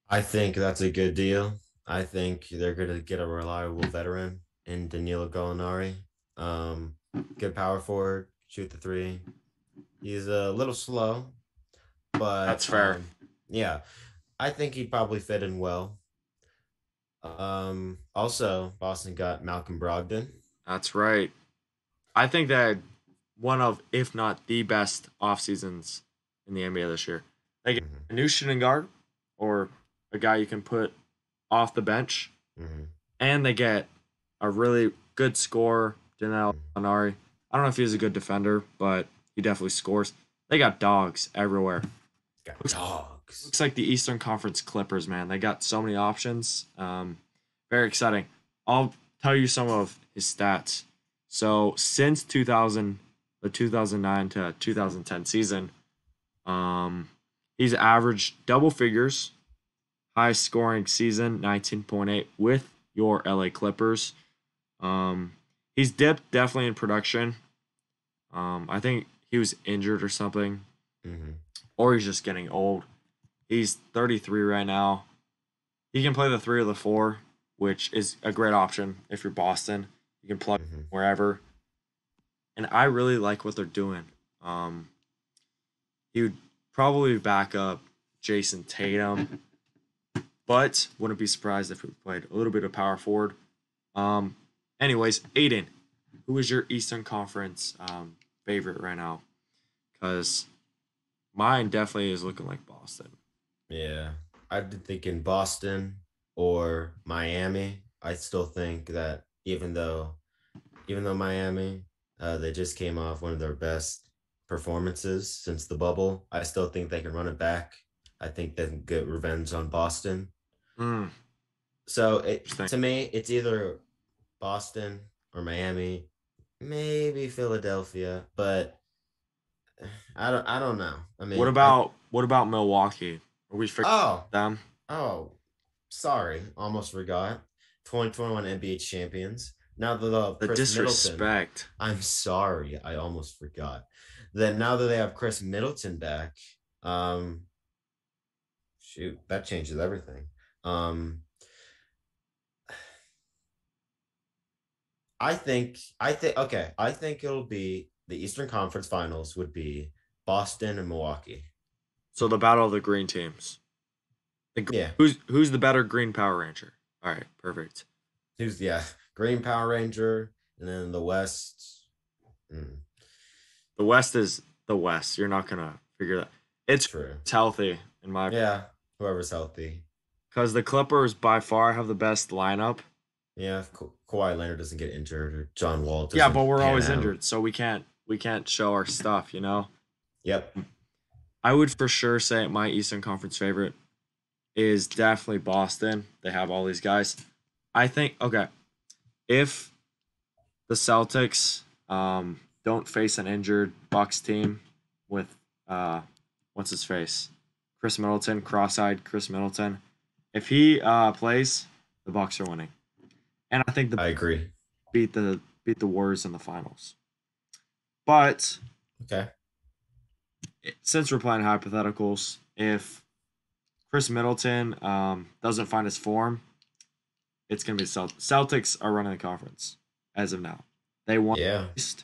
I think that's a good deal. I think they're going to get a reliable veteran in Danilo Gallinari. Um, Good power forward, shoot the three. He's a little slow, That's but fair. yeah, I think he'd probably fit in well. Also, Boston got Malcolm Brogdon. That's right. I think that one of, if not the best off seasons in the NBA this year. They get Mm-hmm. a new shooting guard or a guy you can put off the bench, Mm-hmm. and they get a really good scorer, Danilo Gallinari. I don't know if he's a good defender, but he definitely scores. They got dogs everywhere. Got dogs. Looks like the Eastern Conference Clippers, man. They got so many options. Very exciting. I'll tell you some of his stats. So since the 2009 to 2010 season, he's averaged double figures, highest scoring season 19.8 with your LA Clippers. He's dipped definitely in production. I think he was injured or something, Mm-hmm. or he's just getting old. He's 33 right now. He can play the 3 or the 4, which is a great option if you're Boston. You can plug Mm-hmm. wherever. And I really like what they're doing. He would probably back up Jason Tatum, but wouldn't be surprised if he played a little bit of power forward. Um, Anyways, Aidan, who is your Eastern Conference favorite right now? Because mine definitely is looking like Boston. Yeah, I've been thinking Boston or Miami. I still think that even though Miami, they just came off one of their best performances since the bubble. I still think they can run it back. I think they can get revenge on Boston. Mm, So Interesting. to me, it's either Boston or Miami, maybe Philadelphia, but I don't know. I What mean, about Milwaukee? Are we forgetting oh them? oh sorry, almost forgot. 2021 NBA champions. Now that The Chris Middleton, disrespect. I'm sorry, I almost forgot. Then now that they have Chris Middleton back, um, shoot, that changes everything. Um, I think it'll be the Eastern Conference Finals would be Boston and Milwaukee. So the battle of the green teams. Yeah, Who's the better green Power Ranger? All right, perfect. who's yeah, Green Power Ranger, and then the West. Mm, The West is the West. You're not gonna figure that. It's true. healthy in my, Yeah, whoever's healthy. because the Clippers by far have the best lineup. Yeah, if Kawhi Leonard doesn't get injured or John Wall Yeah, but doesn't we're pan always out. injured, so we can't show our stuff. Yep. I would for sure say my Eastern Conference favorite is definitely Boston. They have all these guys. I think okay, if the Celtics don't face an injured Bucks team with what's his face, Chris Middleton, cross-eyed Chris Middleton. If he plays, the Bucks are winning, and I think the I agree. beat the Warriors in the finals. But Okay. since we're playing hypotheticals, if Chris Middleton doesn't find his form, it's gonna be the Celtics are running the conference as of now. They won Yeah. the East,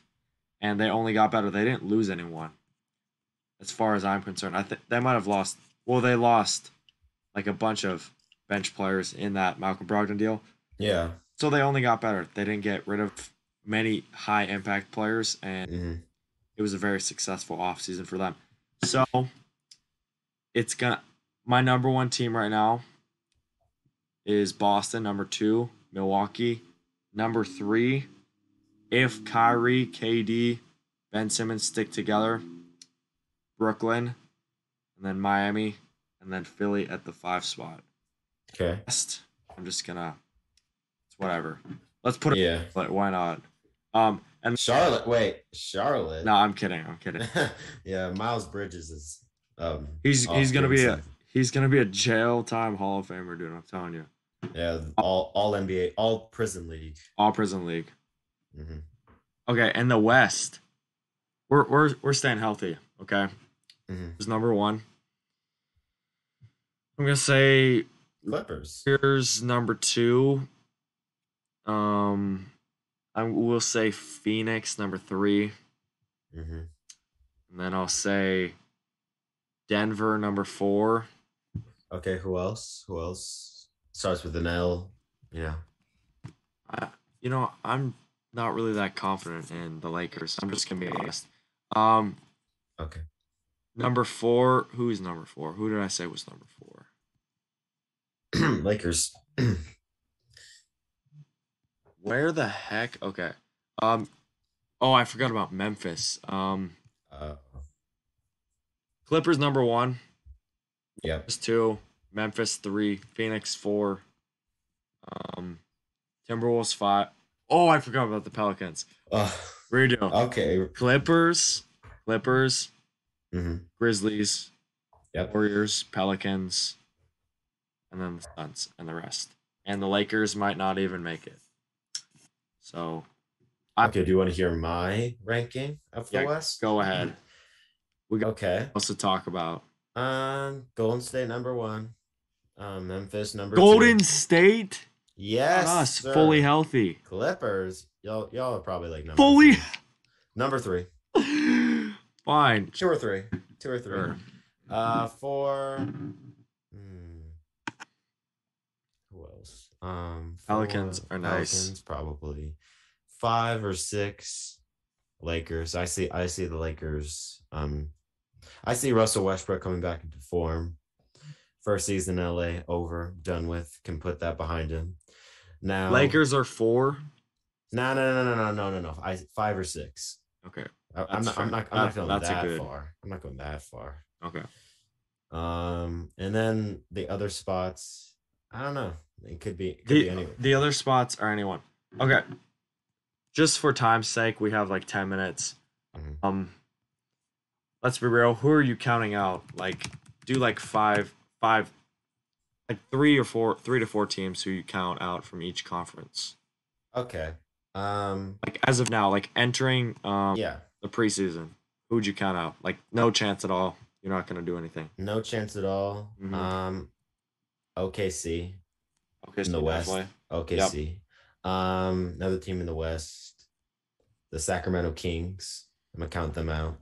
and they only got better. They didn't lose anyone, as far as I'm concerned. I think they might have lost. Well, they lost like a bunch of bench players in that Malcolm Brogdon deal, Yeah. so they only got better. They didn't get rid of many high impact players, and Hmm. it was a very successful offseason for them. So it's gonna my number one team right now is Boston. Number two, Milwaukee. Number three, if Kyrie, KD, Ben Simmons stick together, Brooklyn, and then Miami, and then Philly at the 5 spot. Okay. I'm just gonna, it's whatever. Let's put it, Yeah. but why not? And Charlotte. Wait, Charlotte. no, I'm kidding. I'm kidding. Yeah, Miles Bridges is He's off gonna doing be a something. he's gonna be a jail time Hall of Famer, dude. I'm telling you. Yeah, all NBA, all prison league. All prison league. Hmm. Okay, and the West. We're staying healthy. Okay, Hmm. who's number one? I'm gonna say Clippers. here's number two. Um, I will say Phoenix number three, Hmm. and then I'll say Denver number four. Okay, who else? Who else starts with an L? Yeah. I, I'm not really that confident in the Lakers. I'm just gonna be honest. Um, Okay. number four. Who is number four? Who did I say was number four? Lakers. Where the heck? Okay. Um. Oh, I forgot about Memphis. uh, Clippers number one. yep. Memphis two. Memphis three. Phoenix four. Um. Timberwolves five. Oh, I forgot about the Pelicans. Uh, Redo. okay. Clippers. Clippers. Hmm. Grizzlies. Yep. Warriors. Pelicans. And then the Suns and the rest. And the Lakers might not even make it. So. Okay, do you want to hear my ranking of the Yeah, West? go ahead. We got Okay. else to talk about. Golden State number one. Memphis number Golden two. State. Yes, Us sir. fully healthy. Clippers. Y'all are probably like number Fully. three. Number three. Fine. Two or three. Two or three. Sure. Four. Who else? Pelicans Four, are nice. Pelicans, probably. Five or six. Lakers. I see the Lakers. I see Russell Westbrook coming back into form. First season in LA over, done with. Can put that behind him. Now Lakers are four. No. Five or six. Okay. I'm not going That's that a good. far. I'm not going that far. Okay. And then the other spots, I don't know. It could be anyone. The other spots are anyone. Okay. Just for time's sake, we have like 10 minutes. Mhm. Let's be real. Who are you counting out? Like, do like five, like three to four teams who you count out from each conference. Okay. Like as of now, like entering Yeah. the preseason, who would you count out? Like no chance at all. You're not gonna do anything. No chance at all. Mhm. OKC Okay, in so the West. definitely. OKC. Another team in the West, the Sacramento Kings. I'm gonna count them out.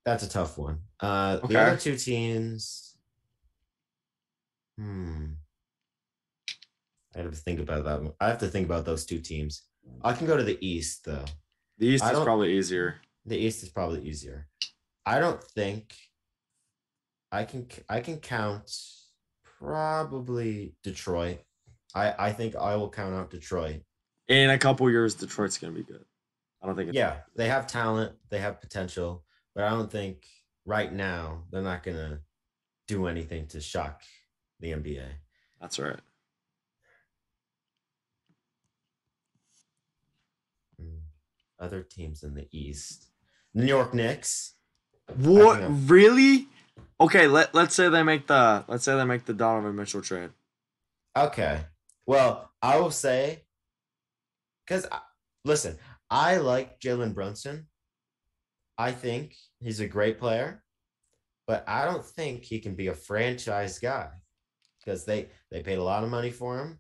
That's a tough one. The Okay. other two teams. I have to think about that one. I have to think about those two teams. I can go to the East though. The East is probably easier. The East is probably easier. I don't think I can count probably Detroit. I think I will count out Detroit. In a couple years, Detroit's gonna be good. I don't think. Yeah, they have talent, they have potential, but I don't think right now they're not gonna do anything to shock the NBA. That's right. Other teams in the East, New York Knicks. What really? Okay, let's say they make the Donovan Mitchell trade. Okay, well I will say, because listen, I like Jalen Brunson. I think he's a great player, but I don't think he can be a franchise guy because they paid a lot of money for him.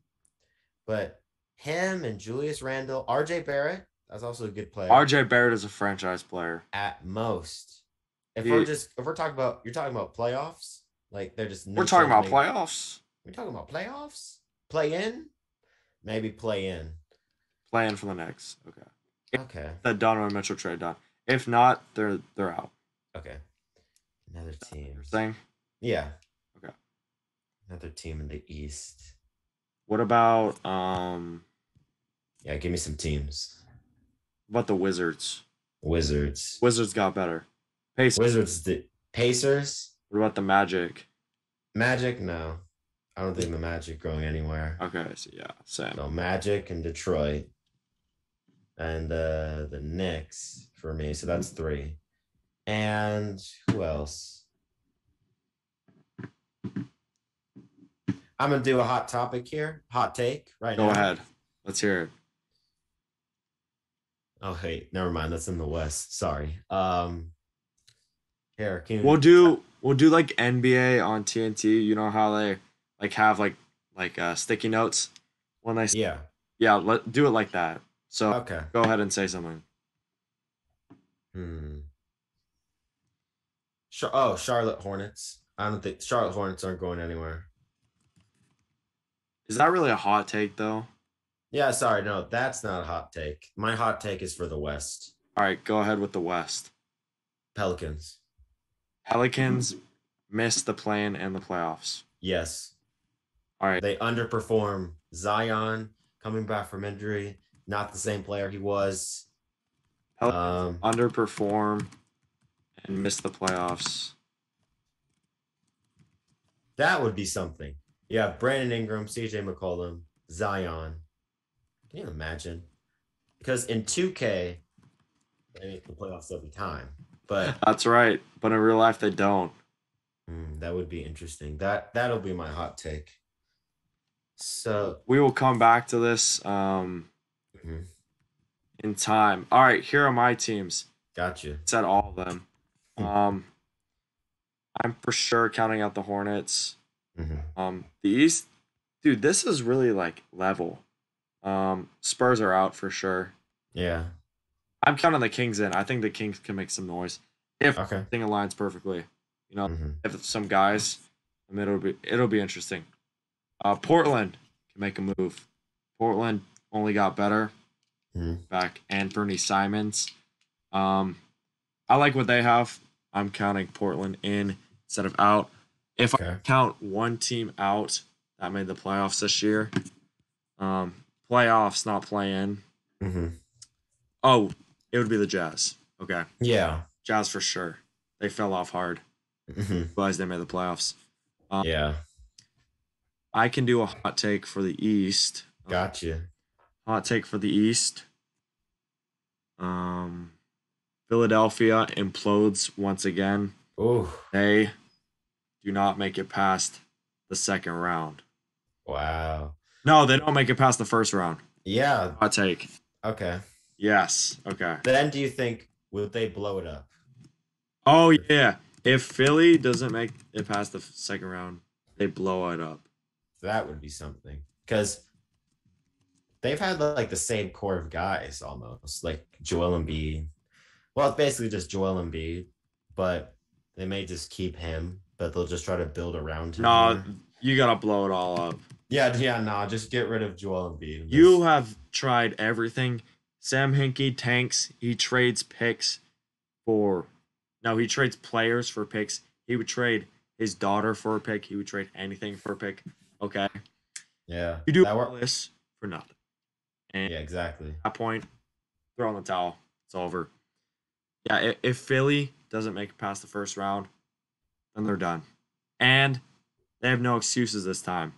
But him and Julius Randle, RJ Barrett, that's also a good player. RJ Barrett is a franchise player At most. If we're talking about you're talking about playoffs, like they're just we're talking about playoffs. We're talking about playoffs? Play in? Maybe play in. Playing for the Knicks. Okay. Okay. The Donovan Mitchell trade done. If not, they're out. Okay. Another team. Thing? Yeah. Okay. Another team in the East. What about Yeah, give me some teams. What about the Wizards? Wizards. Wizards got better. Pacers. Wizards. Pacers. What about the Magic? Magic? No. I don't think the Magic going anywhere. Okay, so yeah, same. No, Magic and Detroit. and the Knicks for me. So that's 3. And who else? I'm gonna do a hot topic here, hot take right Go now. ahead. Let's hear it. Oh wait, never mind. That's in the West. Sorry. Here, can We'll you? do we'll do like NBA on TNT. You know how they like have sticky notes when they Yeah. yeah, let do it like that. So Okay. go ahead and say something. Hmm. Oh, Charlotte Hornets. I don't think Charlotte Hornets aren't going anywhere. Is that really a hot take though? Yeah, sorry, no, that's not a hot take. My hot take is for the West. All right, go ahead with the West. Pelicans. Pelicans missed the play-in and the playoffs. Yes. All right. They underperform. Zion coming back from injury, not the same player he was. Pelicans underperform and miss the playoffs. That would be something. You have Brandon Ingram, CJ McCollum, Zion. Can you imagine? Because in 2K, they make the playoffs every time. But That's right. But in real life, they don't. that would be interesting. That'll be my hot take. So We will come back to this mhm, in time. All right, here are my teams. gotcha. Said all of them. I'm for sure counting out the Hornets. The East, dude, this is really like level. Spurs are out for sure. Yeah. I'm counting the Kings in. I think the Kings can make some noise if Okay. everything aligns perfectly. You know, if some guys, I mean, it'll be interesting. Portland can make a move. Portland only got better. Back Anthony Simons. I like what they have. I'm counting Portland in instead of out. If I count one team out that made the playoffs this year, playoffs not play-in. Oh, it would be the Jazz. Okay. Yeah. Jazz for sure. They fell off hard. Realized they made the playoffs. Yeah. I can do a hot take for the East. Gotcha. Hot take for the East. Philadelphia implodes once again. Oh. They do not make it past the second round. Wow. No, they don't make it past the first round. Yeah. Hot take. Okay. Yes. Okay. Then do you think would they blow it up? Oh yeah. If Philly doesn't make it past the second round, they blow it up. That would be something. Because they've had like the same core of guys almost, like Joel Embiid. Well, it's basically just Joel Embiid, but they may just keep him, but they'll just try to build around him. No, you gotta blow it all up. Yeah, no, just get rid of Joel Embiid. You have tried everything. Sam Hinkie tanks. He trades picks for. No, he trades players for picks. He would trade his daughter for a pick. He would trade anything for a pick. Okay. Yeah. You do all this for nothing. And yeah, exactly. at that point, throw in the towel. It's over. Yeah, if Philly doesn't make it past the first round, then they're done. And they have no excuses this time.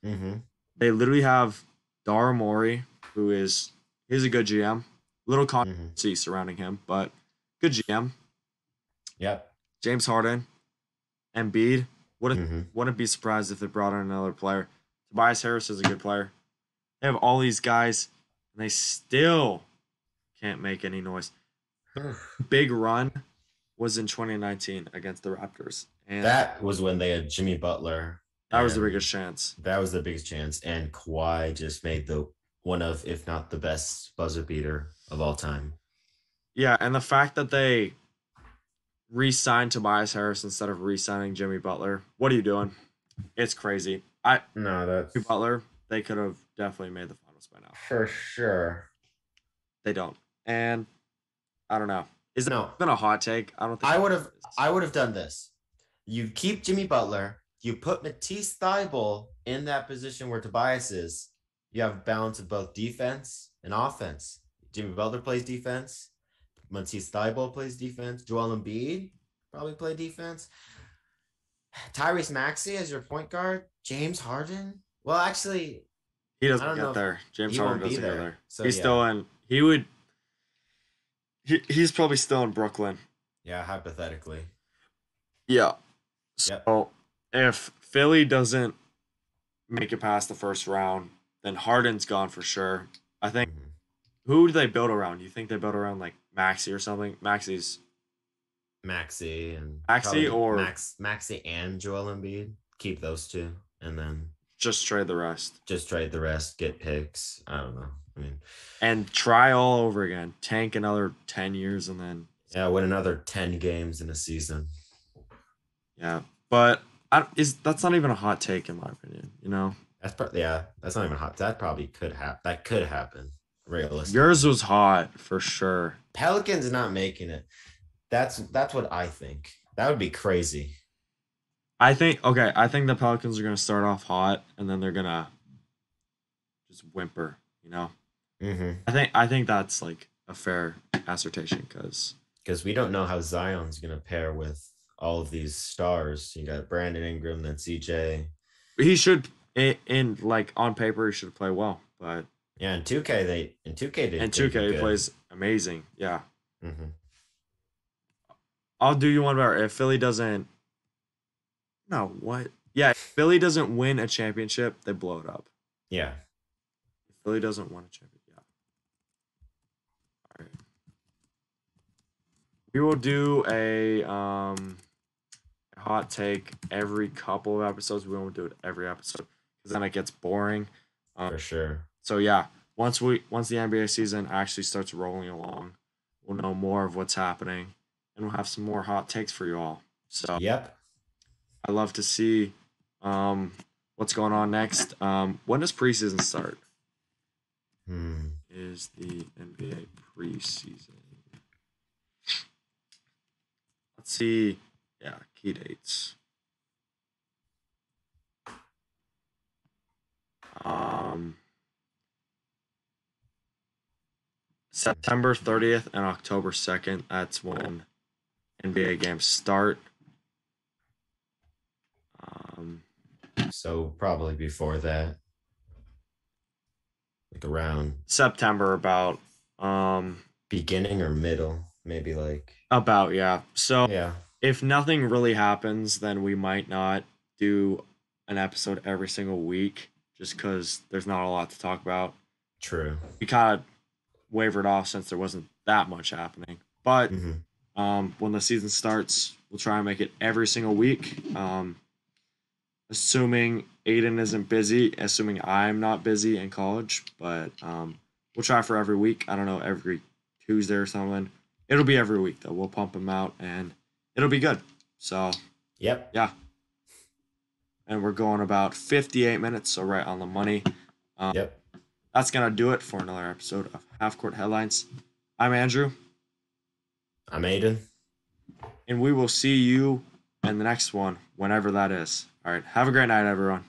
They literally have Daryl Morey, he's a good GM. Little controversy surrounding him, but good GM. Yep. James Harden, Embiid. Wouldn't be surprised if they brought in another player. Tobias Harris is a good player. They have all these guys, and they still can't make any noise. Big run was in 2019 against the Raptors. And that was when they had Jimmy Butler. That was the biggest chance. That was the biggest chance. And Kawhi just made one of, if not the best buzzer beater of all time. Yeah, and the fact that they re-signed Tobias Harris instead of re-signing Jimmy Butler. What are you doing? It's crazy. Jimmy Butler, they could have definitely made the finals by now. For sure. They don't. And I don't know. Is it been a hot take? I don't think I would have done this. You keep Jimmy Butler. You put Matisse Thybulle in that position where Tobias is. You have a balance of both defense and offense. Jimmy Butler plays defense. Matisse Thybulle plays defense. Joel Embiid probably play defense. Tyrese Maxey as your point guard. James Harden. Well, actually, he doesn't get there. James Harden doesn't go there. So he's still in. He would He's probably still in Brooklyn. Yeah, hypothetically. Yeah. Yep. So if Philly doesn't make it past the first round, then Harden's gone for sure. I think Hmm. who do they build around? You think they build around like Maxi or something? Maxi and Maxi probably or Maxi and Joel Embiid. Keep those two, and then just trade the rest just trade the rest, get picks. I don't know. I mean, and try all over again. Tank another 10 years and then yeah, win another 10 games in a season. yeah. But that's not even a hot take in my opinion, you know? That's probably yeah. That's not even hot. That probably could happen. That could happen Yours realistically. was hot for sure. Pelicans not making it. That's what I think. That would be crazy. I think the Pelicans are gonna start off hot and then they're gonna just whimper, you know? Mm-hmm. I think that's like a fair assertion because Because we don't know how Zion's gonna pair with all of these stars. You got Brandon Ingram, then CJ. he should in like on paper he should play well, but Yeah, in 2K in they did 2K he good. plays amazing. Yeah, Mm-hmm. I'll do you one better. If Philly doesn't, no, what? Yeah, if Philly doesn't win a championship, they blow it up. Yeah. If Philly doesn't win a championship, yeah. All right, we will do a hot take every couple of episodes. We won't do it every episode because then it gets boring. Um, For sure. so yeah, once the NBA season actually starts rolling along, we'll know more of what's happening, and we'll have some more hot takes for you all. So Yep. I love to see um, what's going on next. When does preseason start? Hmm. Is the NBA preseason? Let's see. Yeah, key dates. Um, September 30th and October 2nd. That's when NBA games start. Um, So probably before that, like around September um beginning or middle, maybe like about yeah. So yeah, if nothing really happens, then we might not do an episode every single week just because there's not a lot to talk about. true. We kind of wavered off since there wasn't that much happening. But Mm-hmm. when the season starts, we'll try and make it every single week. Assuming Aidan isn't busy, assuming I'm not busy in college, but we'll try for every week. I don't know, every Tuesday or something. It'll be every week though. We'll pump them out and it'll be good. So Yep. yeah, and we're going about 58 minutes, so right on the money. Um, Yep. that's gonna do it for another episode of Half Court Headlines. I'm Andrew, I'm Aidan. and we will see you in the next one, whenever that is. All right, have a great night, everyone.